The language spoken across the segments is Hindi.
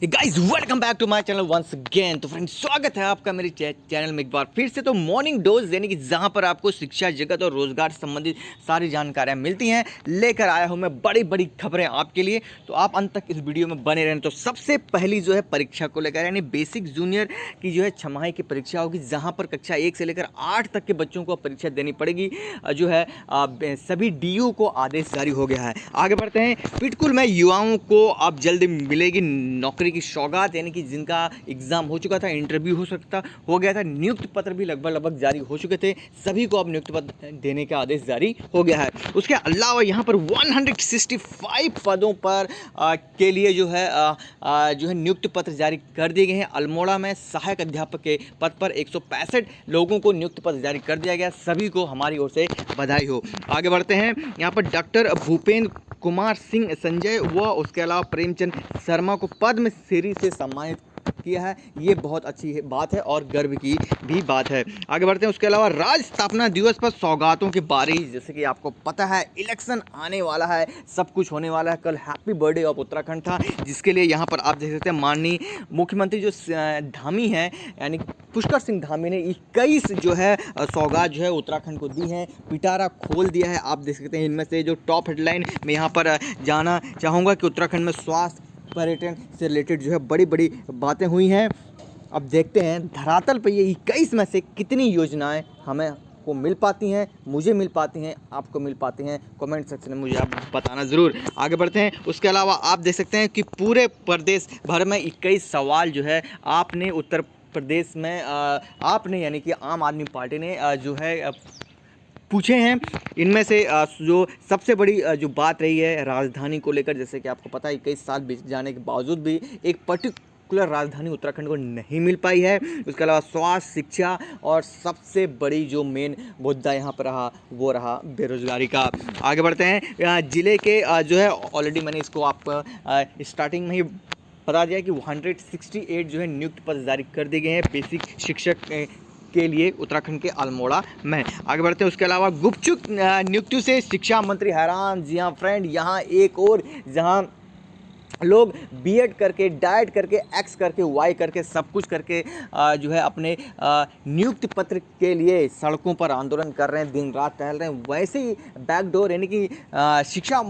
Guys welcome back to my channel once again. तो फ्रेंड्स, स्वागत है आपका मेरे चैनल में एक बार फिर से। तो मॉर्निंग डोज यानी कि जहां पर आपको शिक्षा जगत और रोजगार से संबंधित सारी जानकारियां मिलती हैं, लेकर आया हूं मैं बड़ी बड़ी खबरें आपके लिए। तो आप अंत तक इस वीडियो में बने रहें। तो सबसे पहली जो है परीक्षा को लेकर, यानी बेसिक जूनियर की जो है छमाही की परीक्षा होगी, जहाँ पर कक्षा 1 से लेकर 8 तक के बच्चों को परीक्षा देनी पड़ेगी। जो है सभी DO को आदेश जारी हो गया है। आगे बढ़ते हैं। पिटकुल में युवाओं को अब जल्द मिलेगी नौकरी की सौगात, यानी कि जिनका एग्जाम हो चुका था, इंटरव्यू हो गया था, नियुक्ति पत्र भी लगभग जारी हो चुके थे, सभी को अब नियुक्ति पत्र देने का आदेश जारी हो गया है। उसके अलावा यहाँ पर 165 पदों पर के लिए जो है नियुक्ति पत्र जारी कर दिए गए हैं। अल्मोड़ा में सहायक अध्यापक के पद पर 165 लोगों को नियुक्ति पत्र जारी कर दिया गया। सभी को हमारी ओर से बधाई हो। आगे बढ़ते हैं। यहाँ पर डॉक्टर भूपेंद्र कुमार सिंह संजय व उसके अलावा प्रेमचंद शर्मा को पद्म श्री से सम्मानित किया है। ये बहुत अच्छी बात है और गर्व की भी बात है। आगे बढ़ते हैं। उसके अलावा राज्य स्थापना दिवस पर सौगातों की बारी, जैसे कि आपको पता है इलेक्शन आने वाला है, सब कुछ होने वाला है। कल हैप्पी बर्थडे ऑफ उत्तराखंड था, जिसके लिए यहाँ पर आप देख सकते हैं माननीय मुख्यमंत्री जो धामी हैं, यानी पुष्कर सिंह धामी ने 21 जो है सौगात जो है उत्तराखंड को दी हैं। पिटारा खोल दिया है। आप देख सकते हैं इनमें से जो टॉप हेडलाइन मैं यहाँ पर जाना चाहूँगा कि उत्तराखंड में स्वास्थ्य पर्यटन से रिलेटेड जो है बड़ी बड़ी बातें हुई हैं। अब देखते हैं धरातल पर ये 21 में से कितनी योजनाएं हमें को मिल पाती हैं, मुझे मिल पाती हैं, आपको मिल पाती हैं। कमेंट सेक्शन में मुझे आप बताना ज़रूर। आगे बढ़ते हैं। उसके अलावा आप देख सकते हैं कि पूरे प्रदेश भर में 21 सवाल जो है आपने उत्तर प्रदेश में आपने यानी कि आम आदमी पार्टी ने जो है पूछे हैं। इनमें से जो सबसे बड़ी जो बात रही है राजधानी को लेकर, जैसे कि आपको पता है 21 साल बीत जाने के बावजूद भी एक पर्टिकुलर राजधानी उत्तराखंड को नहीं मिल पाई है। उसके अलावा स्वास्थ्य, शिक्षा और सबसे बड़ी जो मेन मुद्दा यहाँ पर रहा वो रहा बेरोजगारी का। आगे बढ़ते हैं। ज़िले के जो है ऑलरेडी मैंने इसको आप स्टार्टिंग में ही बता दिया कि 168 जो है नियुक्ति पत्र जारी कर दिए गए हैं बेसिक शिक्षक के लिए उत्तराखंड के अल्मोड़ा में। आगे बढ़ते हैं। उसके अलावा गुपचुप नियुक्ति से शिक्षा मंत्री हैरान। जी हाँ फ्रेंड, यहाँ एक और जहाँ लोग B.Ed करके, डाइट करके, X करके, Y करके, सब कुछ करके जो है अपने नियुक्ति पत्र के लिए सड़कों पर आंदोलन कर रहे हैं, दिन रात टहल रहे हैं, वैसे ही बैकडोर यानी कि शिक्षा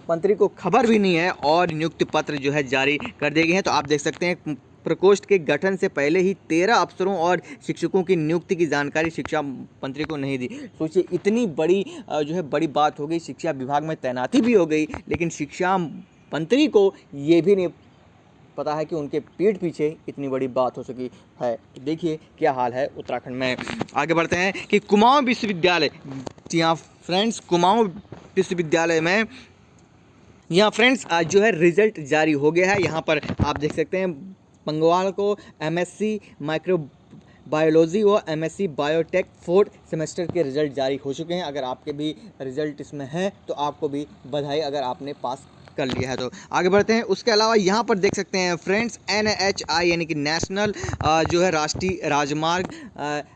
मंत्री को खबर भी नहीं है और नियुक्ति पत्र जो है जारी कर दिए गए हैं। तो आप देख सकते हैं प्रकोष्ठ के गठन से पहले ही 13 अफसरों और शिक्षकों की नियुक्ति की जानकारी शिक्षा मंत्री को नहीं दी। सोचिए, इतनी बड़ी जो है बड़ी बात हो गई, शिक्षा विभाग में तैनाती भी हो गई, लेकिन शिक्षा मंत्री को ये भी नहीं पता है कि उनके पीठ पीछे इतनी बड़ी बात हो सकी है। तो देखिए क्या हाल है उत्तराखंड में। आगे बढ़ते हैं कि कुमाऊं विश्वविद्यालय, जी हाँ फ्रेंड्स, कुमाऊं विश्वविद्यालय में यहाँ फ्रेंड्स जो है रिजल्ट जारी हो गया है। यहाँ पर आप देख सकते हैं मंगलवार को MSc माइक्रोबायोलॉजी व MSc बायोटेक 4th सेमेस्टर के रिजल्ट जारी हो चुके हैं। अगर आपके भी रिजल्ट इसमें हैं तो आपको भी बधाई, अगर आपने पास कर लिया है तो। आगे बढ़ते हैं। उसके अलावा यहाँ पर देख सकते हैं फ्रेंड्स NHI यानी कि नेशनल जो है राष्ट्रीय राजमार्ग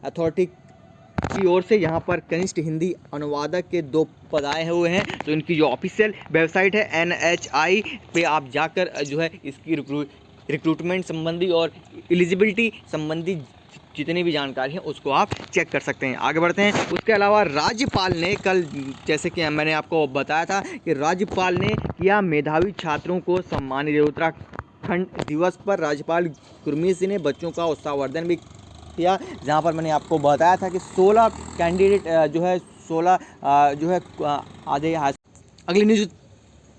अथॉरिटी की ओर से यहाँ पर कनिष्ठ हिंदी अनुवादक के 2 पद आए हुए हैं। तो इनकी जो ऑफिशियल वेबसाइट है NHI पे आप जाकर जो है इसकी रिक्रूटमेंट संबंधी और एलिजिबिलिटी संबंधी जितनी भी जानकारी है उसको आप चेक कर सकते हैं। आगे बढ़ते हैं। उसके अलावा राज्यपाल ने कल, जैसे कि मैंने आपको बताया था कि राज्यपाल ने किया मेधावी छात्रों को सम्मानित। उत्तराखंड दिवस पर राज्यपाल गुरमीत सिंह ने बच्चों का उत्साहवर्धन भी किया, जहाँ पर मैंने आपको बताया था कि 16 कैंडिडेट जो है 16 जो है आधे। अगली न्यूज़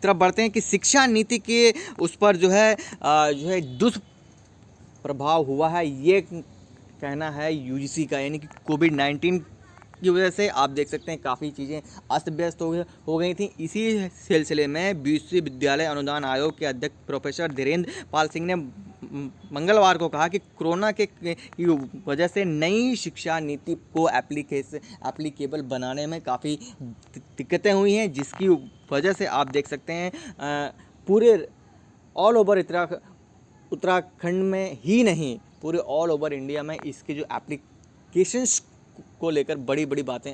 तरफ बढ़ते हैं कि शिक्षा नीति के उस पर जो है दुष्प्रभाव हुआ है, ये कहना है UGC का, यानी कि कोविड-19 की वजह से आप देख सकते हैं काफ़ी चीज़ें अस्त व्यस्त हो गई थी। इसी सिलसिले में विश्वविद्यालय अनुदान आयोग के अध्यक्ष प्रोफेसर धीरेन्द्र पाल सिंह ने मंगलवार को कहा कि कोरोना के की वजह से नई शिक्षा नीति को एप्लीकेबल बनाने में काफ़ी दिक्कतें हुई हैं, जिसकी वजह से आप देख सकते हैं पूरे ऑल ओवर उत्तराखंड में ही नहीं, पूरे ऑल ओवर इंडिया में इसके जो एप्लीकेशंस को लेकर बड़ी बड़ी बातें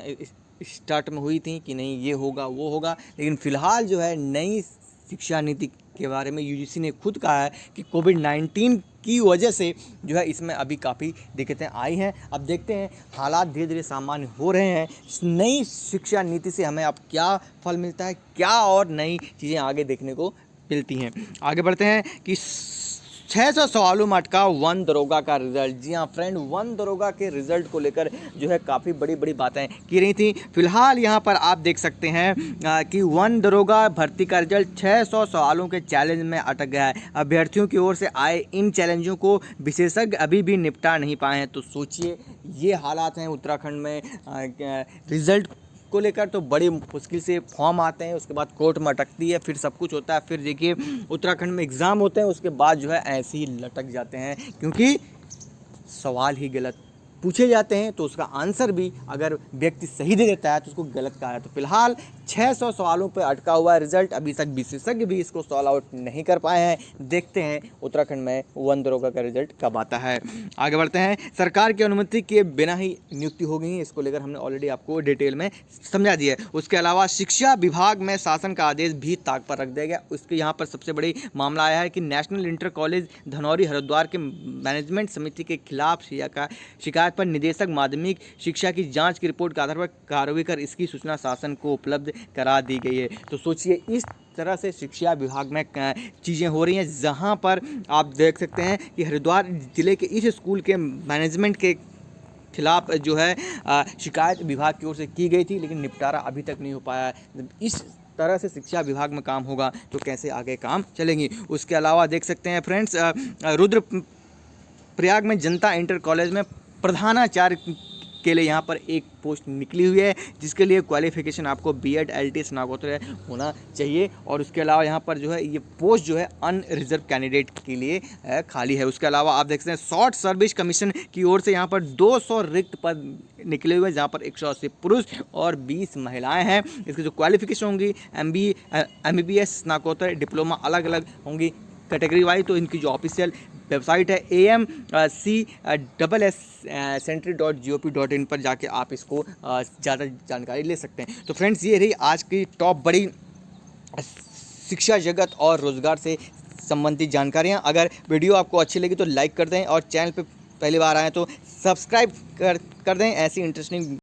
स्टार्ट में हुई थी कि नहीं ये होगा वो होगा, लेकिन फ़िलहाल जो है नई शिक्षा नीति के बारे में यूजीसी ने खुद कहा है कि कोविड-19 की वजह से जो है इसमें अभी काफ़ी दिक्कतें आई हैं। अब देखते हैं हालात धीरे धीरे सामान्य हो रहे हैं। इस नई शिक्षा नीति से हमें अब क्या फल मिलता है, क्या और नई चीज़ें आगे देखने को मिलती हैं। आगे बढ़ते हैं कि 600 सवालों में अटका वन दरोगा का रिजल्ट। जी हाँ फ्रेंड, वन दरोगा के रिजल्ट को लेकर जो है काफ़ी बड़ी बड़ी बातें की रही थी। फिलहाल यहाँ पर आप देख सकते हैं कि वन दरोगा भर्ती का रिजल्ट 600 सवालों के चैलेंज में अटक गया है। अभ्यर्थियों की ओर से आए इन चैलेंजों को विशेषज्ञ अभी भी निपटा नहीं पाए हैं। तो सोचिए, ये हालात हैं उत्तराखंड में रिजल्ट को लेकर। तो बड़ी मुश्किल से फॉर्म आते हैं, उसके बाद कोर्ट में अटकती है, फिर सब कुछ होता है, फिर देखिए उत्तराखंड में एग्ज़ाम होते हैं, उसके बाद जो है ऐसे ही लटक जाते हैं क्योंकि सवाल ही गलत पूछे जाते हैं। तो उसका आंसर भी अगर व्यक्ति सही दे देता है तो उसको गलत कहा है। तो फिलहाल 600 सवालों पर अटका हुआ है रिजल्ट। अभी तक विशेषज्ञ भी इसको सॉल्व आउट नहीं कर पाए हैं। देखते हैं उत्तराखंड में वन दरोगा का रिजल्ट कब आता है। आगे बढ़ते हैं। सरकार की अनुमति के बिना ही नियुक्ति हो गई है, इसको लेकर हमने ऑलरेडी आपको डिटेल में समझा दिया है। उसके अलावा शिक्षा विभाग में शासन का आदेश भी ताक पर रख दिया गया। उसके यहाँ पर सबसे बड़ी मामला आया है कि national inter college Dhanauri Haridwar के मैनेजमेंट समिति के खिलाफ शिकायत पर निदेशक माध्यमिक शिक्षा की जांच की रिपोर्ट के आधार पर कार्रवाई कर इसकी सूचना शासन को उपलब्ध करा दी गई है। तो सोचिए, इस तरह से शिक्षा विभाग में चीज़ें हो रही हैं, जहां पर आप देख सकते हैं कि हरिद्वार जिले के इस स्कूल के मैनेजमेंट के खिलाफ जो है शिकायत विभाग की ओर से की गई थी, लेकिन निपटारा अभी तक नहीं हो पाया है। इस तरह से शिक्षा विभाग में काम होगा तो कैसे आगे काम चलेंगी। उसके अलावा देख सकते हैं फ्रेंड्स, रुद्रप्रयाग में जनता इंटर कॉलेज में प्रधानाचार्य के लिए यहाँ पर एक पोस्ट निकली हुई है, जिसके लिए क्वालिफिकेशन आपको बीएड एलटी स्नातकोत्तर होना चाहिए। और उसके अलावा यहाँ पर जो है ये पोस्ट जो है अनरिजर्व कैंडिडेट के लिए खाली है। उसके अलावा आप देख सकते हैं शॉर्ट सर्विस कमीशन की ओर से यहाँ पर 200 रिक्त पद निकले हुए हैं, जहाँ पर 180 पुरुष और 20 महिलाएं हैं। इसकी जो क्वालिफिकेशन होंगी MBBS स्नातकोत्तर डिप्लोमा अलग अलग होंगी कैटेगरी वाइज। तो इनकी जो ऑफिशियल वेबसाइट है amcSS.gop.in पर जाके आप इसको ज़्यादा जानकारी ले सकते हैं। तो फ्रेंड्स, ये रही आज की टॉप बड़ी शिक्षा जगत और रोज़गार से संबंधित जानकारियाँ। अगर वीडियो आपको अच्छी लगी तो लाइक कर दें और चैनल पे पहली बार आए तो सब्सक्राइब कर दें ऐसी इंटरेस्टिंग